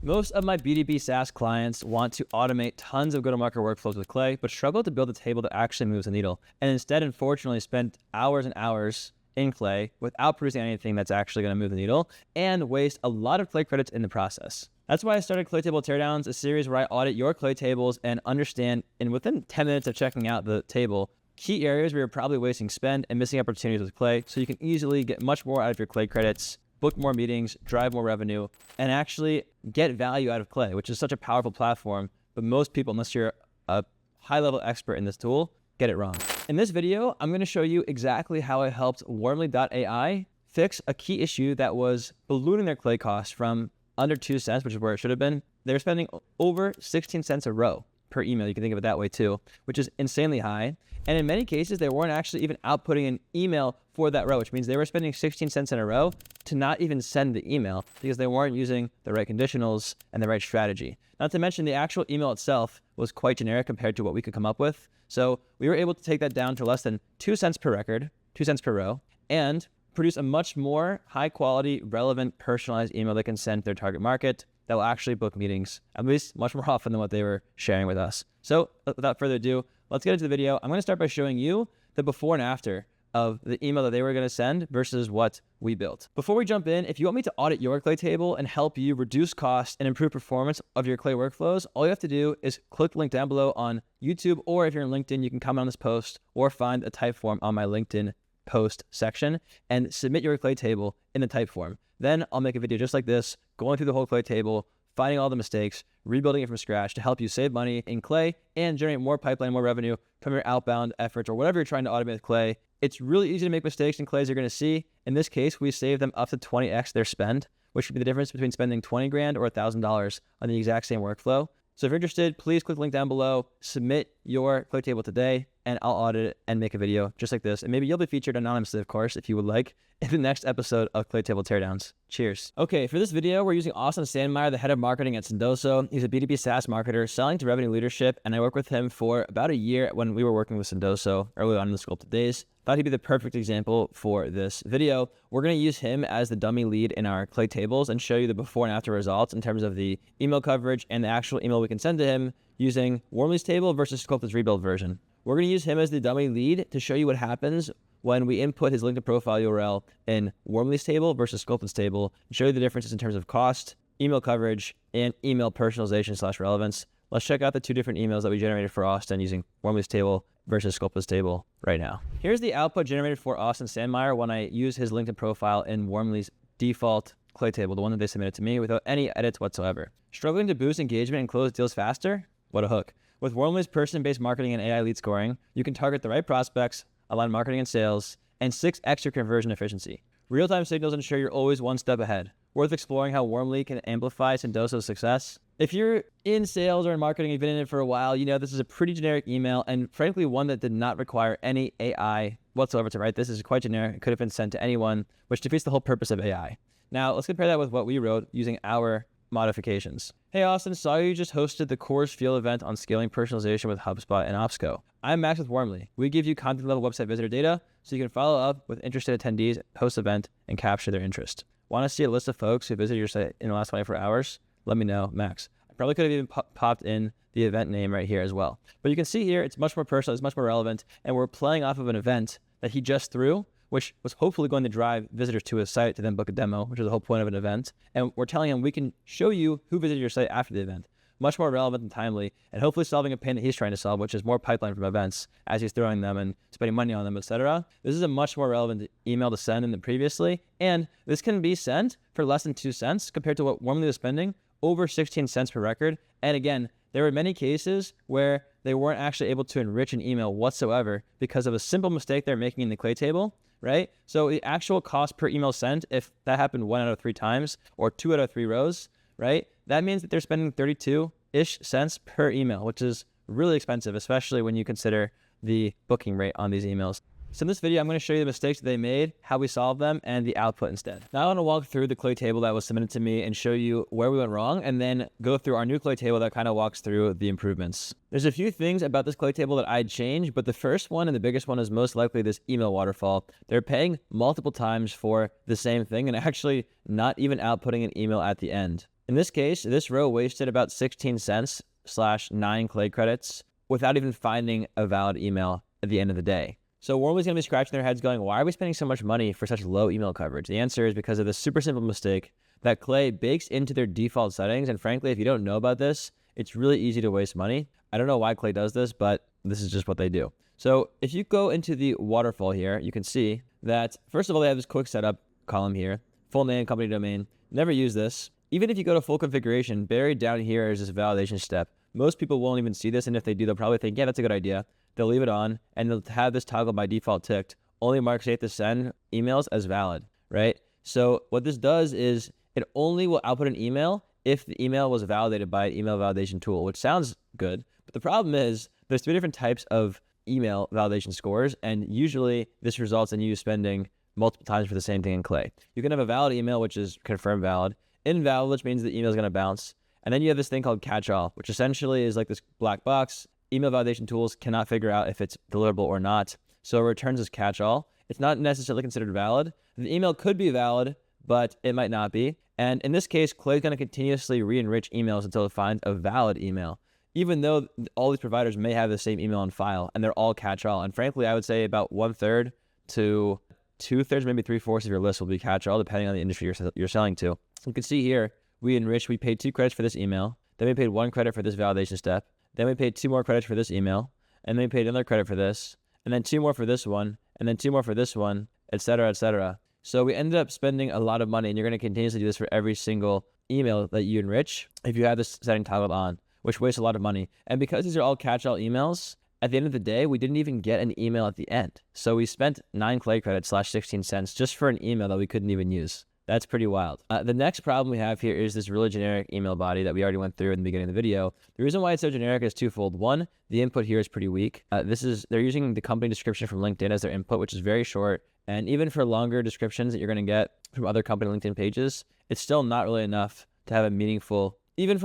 Most of my B2B SaaS clients want to automate tons of go-to-market workflows with Clay, but struggle to build a table that actually moves the needle. And instead, unfortunately, spend hours and hours in Clay without producing anything that's actually going to move the needle and waste a lot of Clay credits in the process. That's why I started Clay Table Teardowns, a series where I audit your Clay tables and understand, and within 10 minutes of checking out the table, key areas where you're probably wasting spend and missing opportunities with Clay, so you can easily get much more out of your Clay credits, book more meetings, drive more revenue, and actually get value out of Clay, which is such a powerful platform. But most people, unless you're a high-level expert in this tool, get it wrong. In this video, I'm going to show you exactly how I helped Warmly.ai fix a key issue that was ballooning their Clay costs from under 2 cents, which is where it should have been. They were spending over 16 cents a row per email. You can think of it that way too, which is insanely high. And in many cases, they weren't actually even outputting an email for that row, which means they were spending 16 cents in a row to not even send the email because they weren't using the right conditionals and the right strategy. Not to mention the actual email itself was quite generic compared to what we could come up with. So we were able to take that down to less than 2 cents per record, 2 cents per row, and produce a much more high quality, relevant, personalized email they can send to their target market that will actually book meetings, at least much more often than what they were sharing with us. So without further ado, let's get into the video. I'm going to start by showing you the before and after of the email that they were going to send versus what we built. Before we jump in, if you want me to audit your Clay table and help you reduce costs and improve performance of your Clay workflows, all you have to do is click the link down below on YouTube, or if you're on LinkedIn, you can comment on this post or find a type form on my LinkedIn post section and submit your Clay table in the type form. Then I'll make a video just like this, going through the whole Clay table, finding all the mistakes, rebuilding it from scratch to help you save money in Clay and generate more pipeline, more revenue from your outbound efforts or whatever you're trying to automate with Clay. It's really easy to make mistakes in Clay, as you're going to see. In this case, we saved them up to 20x their spend, which would be the difference between spending 20 grand or $1,000 on the exact same workflow. So if you're interested, please click the link down below, submit your Clay table today, and I'll audit it and make a video just like this. And maybe you'll be featured anonymously, of course, if you would like, in the next episode of Clay Table Teardowns. Cheers. Okay, for this video, we're using Austin Sandmeyer, the head of marketing at Sendoso. He's a B2B SaaS marketer selling to revenue leadership, and I worked with him for about a year when we were working with Sendoso early on in the Sculpted days. Thought he'd be the perfect example for this video. We're going to use him as the dummy lead in our Clay tables and show you the before and after results in terms of the email coverage and the actual email we can send to him using Warmly's table versus Sculpted's rebuild version. We're going to use him as the dummy lead to show you what happens when we input his LinkedIn profile URL in Warmly's table versus Sculpted's table and show you the differences in terms of cost, email coverage, and email personalization/relevance. Let's check out the 2 different emails that we generated for Austin using Warmly's table versus Sculpted's table right now. Here's the output generated for Austin Sandmeyer when I use his LinkedIn profile in Warmly's default Clay table, the one that they submitted to me without any edits whatsoever. Struggling to boost engagement and close deals faster? What a hook. With Warmly's person-based marketing and AI lead scoring, you can target the right prospects, align marketing and sales, and 6x your conversion efficiency. Real-time signals ensure you're always one step ahead. Worth exploring how Warmly can amplify Sendoso's success. If you're in sales or in marketing, you've been in it for a while, you know this is a pretty generic email, and frankly, one that did not require any AI whatsoever to write. This is quite generic. It could have been sent to anyone, which defeats the whole purpose of AI. Now, let's compare that with what we wrote using our modifications. Hey Austin, saw you just hosted the Coors Field event on scaling personalization with HubSpot and OpsCo. I'm Max with Warmly. We give you content level website visitor data so you can follow up with interested attendees post-event and capture their interest. Want to see a list of folks who visited your site in the last 24 hours? Let me know, Max. I probably could have even popped in the event name right here as well. But you can see here, it's much more personal, it's much more relevant, and we're playing off of an event that he just threw, which was hopefully going to drive visitors to his site to then book a demo, which is the whole point of an event. And we're telling him we can show you who visited your site after the event. Much more relevant and timely, and hopefully solving a pain that he's trying to solve, which is more pipeline from events as he's throwing them and spending money on them, etc. This is a much more relevant email to send than previously, and this can be sent for less than 2 cents compared to what Warmly was spending, over 16 cents per record. And again, there were many cases where they weren't actually able to enrich an email whatsoever because of a simple mistake they're making in the Clay table, right? So the actual cost per email sent, if that happened 1 out of 3 times or 2 out of 3 rows, right? That means that they're spending 32-ish cents per email, which is really expensive, especially when you consider the booking rate on these emails. So in this video, I'm going to show you the mistakes that they made, how we solved them, and the output instead. Now I want to walk through the Clay table that was submitted to me and show you where we went wrong, and then go through our new Clay table that kind of walks through the improvements. There's a few things about this Clay table that I'd change, but the first one and the biggest one is most likely this email waterfall. They're paying multiple times for the same thing and actually not even outputting an email at the end. In this case, this row wasted about 16 cents / 9 clay credits without even finding a valid email at the end of the day. So Warmly's going to be scratching their heads going, why are we spending so much money for such low email coverage? The answer is because of this super simple mistake that Clay bakes into their default settings. And frankly, if you don't know about this, it's really easy to waste money. I don't know why Clay does this, but this is just what they do. So if you go into the waterfall here, you can see that, first of all, they have this quick setup column here, full name, company domain. Never use this. Even if you go to full configuration, buried down here is this validation step. Most people won't even see this, and if they do, they'll probably think, yeah, that's a good idea. They'll leave it on, and they'll have this toggle by default ticked. Only mark safe to send emails as valid, right? So what this does is it only will output an email if the email was validated by an email validation tool, which sounds good. But the problem is there's 3 different types of email validation scores, and usually this results in you spending multiple times for the same thing in Clay. You can have a valid email, which is confirmed valid, invalid, which means the email is going to bounce, and then you have this thing called catch-all, which essentially is like this black box. Email validation tools cannot figure out if it's deliverable or not, so it returns as catch-all. It's not necessarily considered valid. The email could be valid, but it might not be. And in this case, Clay is going to continuously re-enrich emails until it finds a valid email, even though all these providers may have the same email on file, and they're all catch-all. And frankly, I would say about 1/3 to 2/3, maybe 3/4 of your list will be catch-all, depending on the industry you're selling to. You can see here, we paid 2 credits for this email, then we paid 1 credit for this validation step, then we paid 2 more credits for this email, and then we paid another credit for this, and then 2 more for this one, and then 2 more for this one, etc., etc. So we ended up spending a lot of money, and you're going to continuously do this for every single email that you enrich if you have this setting toggled on, which wastes a lot of money. And because these are all catch-all emails, at the end of the day, we didn't even get an email at the end. So we spent 9 clay credits / 16 cents just for an email that we couldn't even use. That's pretty wild. The next problem we have here is this really generic email body that we already went through in the beginning of the video. The reason why it's so generic is twofold. One, the input here is pretty weak. They're using the company description from LinkedIn as their input, which is very short. And even for longer descriptions that you're going to get from other company LinkedIn pages, it's still not really enough to have a meaningful, even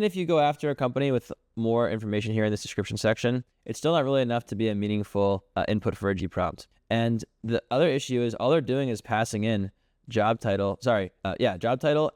if you go after a company with more information here in this description section, it's still not really enough to be a meaningful input for a G prompt. And the other issue is all they're doing is passing in job title,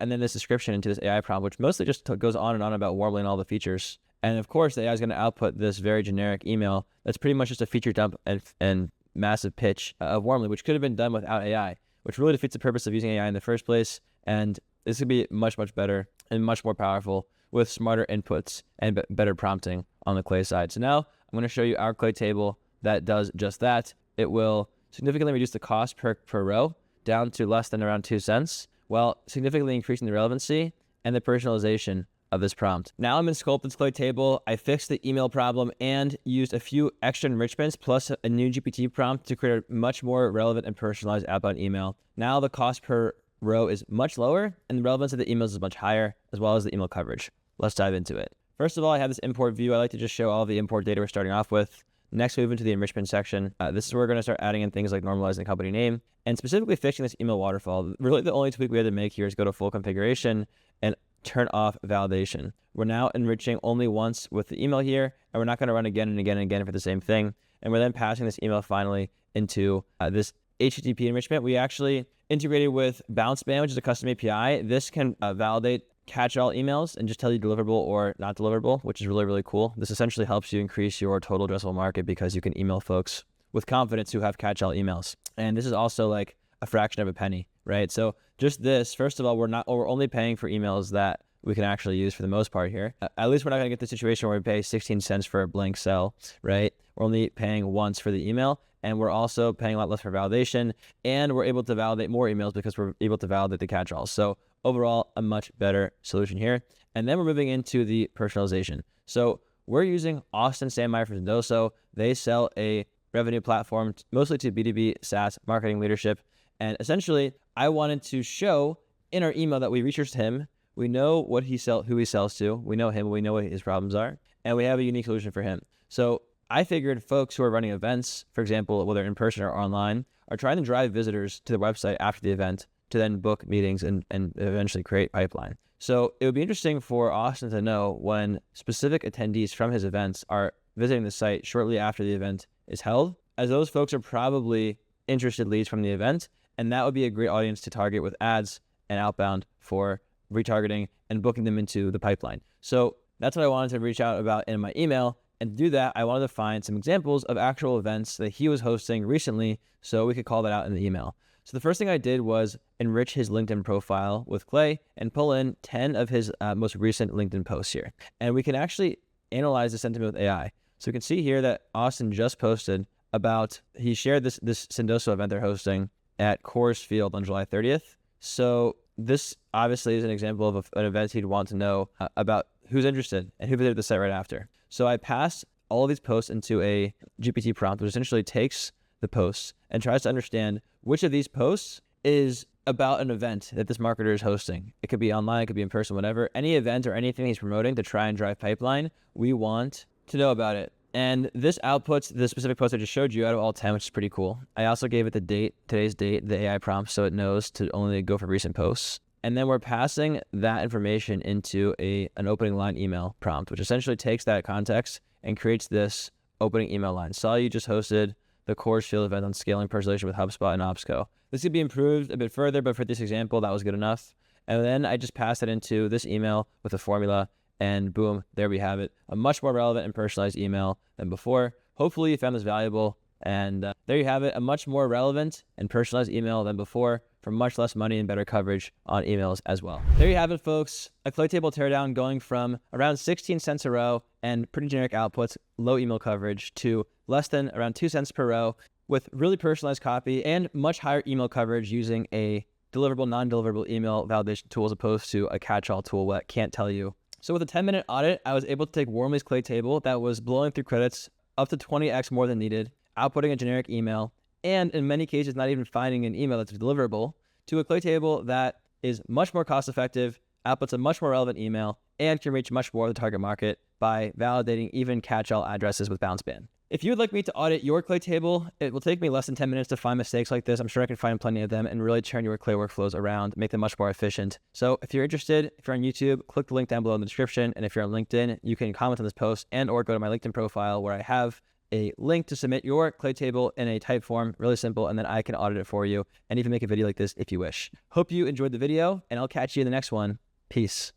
and then this description into this AI prompt, which mostly just goes on and on about Warmly and all the features. And of course, the AI is going to output this very generic email that's pretty much just a feature dump and massive pitch of Warmly, which could have been done without AI, which really defeats the purpose of using AI in the first place. And this could be much, much better and much more powerful with smarter inputs and better prompting on the Clay side. So now I'm going to show you our Clay table that does just that. It will significantly reduce the cost per row down to less than around 2 cents, while significantly increasing the relevancy and the personalization of this prompt. Now I'm in Sculpted's Clay table. I fixed the email problem and used a few extra enrichments plus a new GPT prompt to create a much more relevant and personalized outbound email. Now the cost per row is much lower and the relevance of the emails is much higher, as well as the email coverage. Let's dive into it. First of all, I have this import view. I like to just show all the import data we're starting off with. Next, we move into the enrichment section. This is where we're going to start adding in things like normalizing the company name and specifically fixing this email waterfall. Really, the only tweak we had to make here is go to full configuration and turn off validation. We're now enriching only once with the email here, and we're not going to run again and again and again for the same thing. And we're then passing this email finally into this HTTP enrichment. We actually integrated with bounce ban, which is a custom API. This can validate catch-all emails and just tell you deliverable or not deliverable, which is really, really cool. This essentially helps you increase your total addressable market because you can email folks with confidence who have catch-all emails. And this is also like a fraction of a penny, right? So just this, first of all, we're only paying for emails that we can actually use for the most part here. At least we're not going to get the situation where we pay 16 cents for a blank cell, right? We're only paying once for the email, and we're also paying a lot less for validation, and we're able to validate more emails because we're able to validate the catch-alls. So overall, a much better solution here. And then we're moving into the personalization. So we're using Austin Sandmeyer from Zendoso. They sell a revenue platform mostly to B2B SaaS marketing leadership. And essentially, I wanted to show in our email that we researched him. We know who he sells to. We know him. We know what his problems are. And we have a unique solution for him. So I figured folks who are running events, for example, whether in person or online, are trying to drive visitors to the website after the event to then book meetings and eventually create pipeline. So it would be interesting for Austin to know when specific attendees from his events are visiting the site shortly after the event is held, as those folks are probably interested leads from the event, and that would be a great audience to target with ads and outbound for retargeting, and booking them into the pipeline. So that's what I wanted to reach out about in my email. And to do that, I wanted to find some examples of actual events that he was hosting recently so we could call that out in the email. So the first thing I did was enrich his LinkedIn profile with Clay and pull in 10 of his most recent LinkedIn posts here. And we can actually analyze the sentiment with AI. So we can see here that Austin just posted about, he shared this Sendoso event they're hosting at Coors Field on July 30th. So this obviously is an example of an event he'd want to know about who's interested and who visited the site right after. So I passed all of these posts into a GPT prompt, which essentially takes the posts and tries to understand which of these posts is about an event that this marketer is hosting. It could be online, it could be in person, whatever. Any event or anything he's promoting to try and drive pipeline, we want to know about it. And this outputs the specific post I just showed you out of all 10, which is pretty cool. I also gave it the date, today's date, the AI prompt, so it knows to only go for recent posts. And then we're passing that information into an opening line email prompt, which essentially takes that context and creates this opening email line. Saw you just hosted the Coors Field event on scaling personalization with HubSpot and OpsCo. This could be improved a bit further, but for this example, that was good enough. And then I just passed it into this email with a formula, and boom, there we have it. A much more relevant and personalized email than before. Hopefully you found this valuable. And there you have it, a much more relevant and personalized email than before for much less money and better coverage on emails as well. There you have it, folks. A clay table teardown going from around 16 cents a row and pretty generic outputs, low email coverage, to less than around 2 cents per row with really personalized copy and much higher email coverage using a deliverable, non-deliverable email validation tool as opposed to a catch-all tool that can't tell you. So with a 10-minute audit, I was able to take Wormley's clay table that was blowing through credits up to 20x more than needed, outputting a generic email, and in many cases, not even finding an email that's deliverable, to a clay table that is much more cost-effective, outputs a much more relevant email, and can reach much more of the target market by validating even catch-all addresses with bounce ban. If you would like me to audit your clay table, it will take me less than 10 minutes to find mistakes like this. I'm sure I can find plenty of them and really turn your clay workflows around, make them much more efficient. So if you're interested, if you're on YouTube, click the link down below in the description. And if you're on LinkedIn, you can comment on this post and or go to my LinkedIn profile where I have a link to submit your clay table in a type form, really simple, and then I can audit it for you and even make a video like this if you wish. Hope you enjoyed the video, and I'll catch you in the next one. Peace.